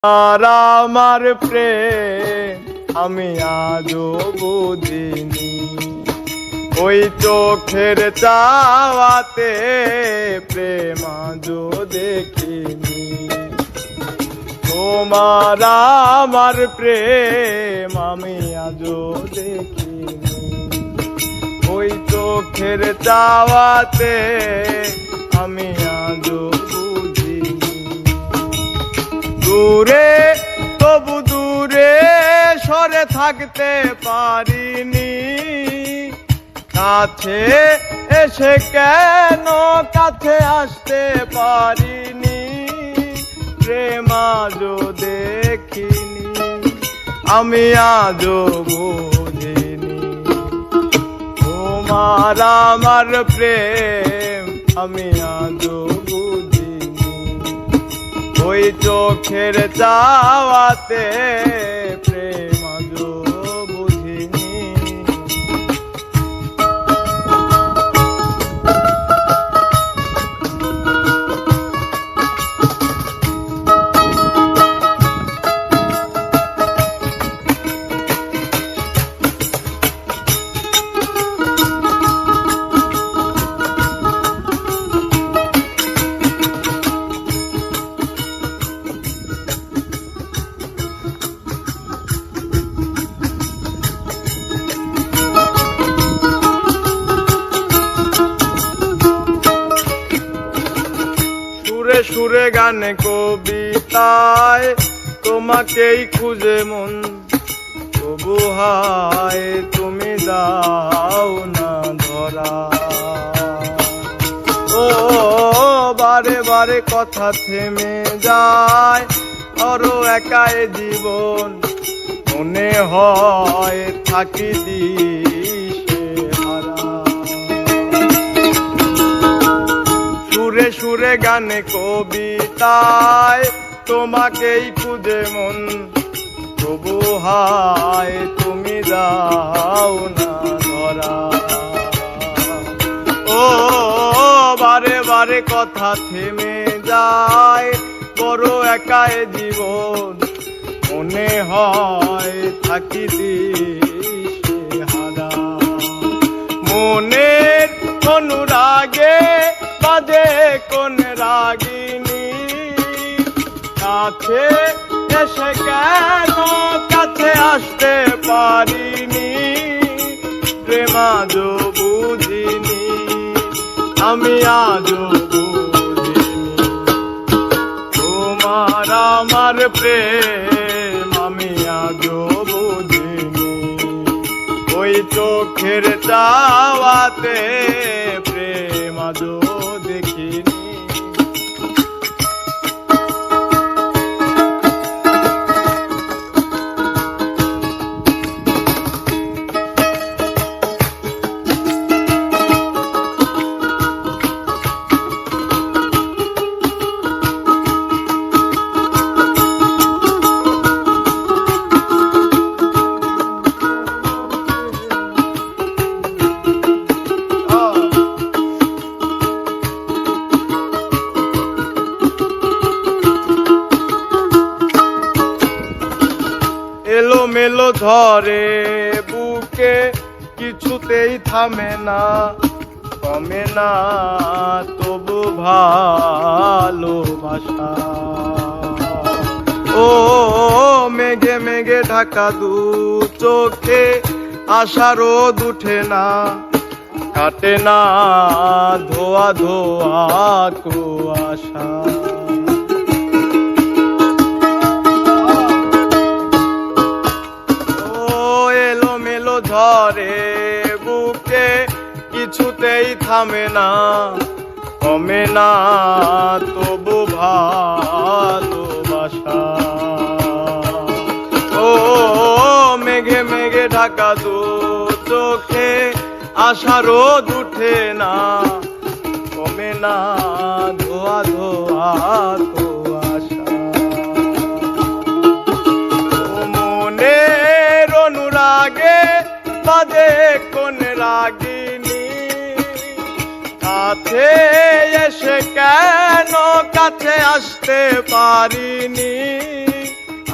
আর আমার প্রেম আমি আজও বুঝিনি, ওই চোখের চাওয়াতে প্রেম আজও দেখিনি। তোমার আমার প্রেম আমি আজও দেখিনি, ওই চোখের চাওয়াতে আমি আজও বুঝিনি। দূরে তবু দূরে সরে থাকতে পারিনি, কাছে এসে কেন কাছে আসতে পারিনি। প্রেম আজও দেখিনি, আমি আজও বুঝিনি। তোমার আমার প্রেম আমি আজও বুঝিনি, ওই চোখের চাওয়াতে প্রেম আজও বুঝিনি। সুরে সুরে গানে কবিতায় তোমাকেই খুঁজে মন, তবু হায় তুমি দাও না ধরা। ও বারে বারে কথা থেমে যায়, আরো একাই জীবন মনে হয় থাকি দিশে হারা। সুরে সুরে গানে কবিতায় তোমাকেই খুঁজে মন, তবু হায় তুমি দাও না ধরা। ও বারে বারে কথা থেমে যায়, বড় একাই জীবন মনে হয় থাকি দিশে হারা। মনের অনুরাগে বাজে কোন রাগিনী, কাছে এসে কেন কাছে আসতে পারিনি। প্রেম আজও বুঝিনি, আমি আজও বুঝিনি। তোমার আমার প্রেম আমি আজও বুঝিনি, ওই চোখের চাওয়াতে প্রেম আজও দেখিনি। এলো মেলো ধরে বুকে কিছুতেই থামে না, কমে না তবু ভালোবাসা। ও মেঘে মেঘে ঢাকা দু চোখে আশা রোদ উঠে না, কাটে না ধোয়া ধোয়া কুয়াশা। ধরে বুকে কিছুতেই থামে না, কমে না তবু ভালোবাসা। ও মেঘে মেঘে ঢাকা দু চোখে আশা রোদ উঠে না, কমে না ধোয়া ধোয়া কুয়াশা। মনের অনুরাগে বাজে কোন রাগিনী, কাছে এসে কেন কাছে আসতে পারিনি।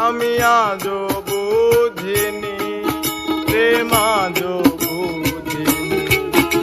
আমি আজও বুঝিনি।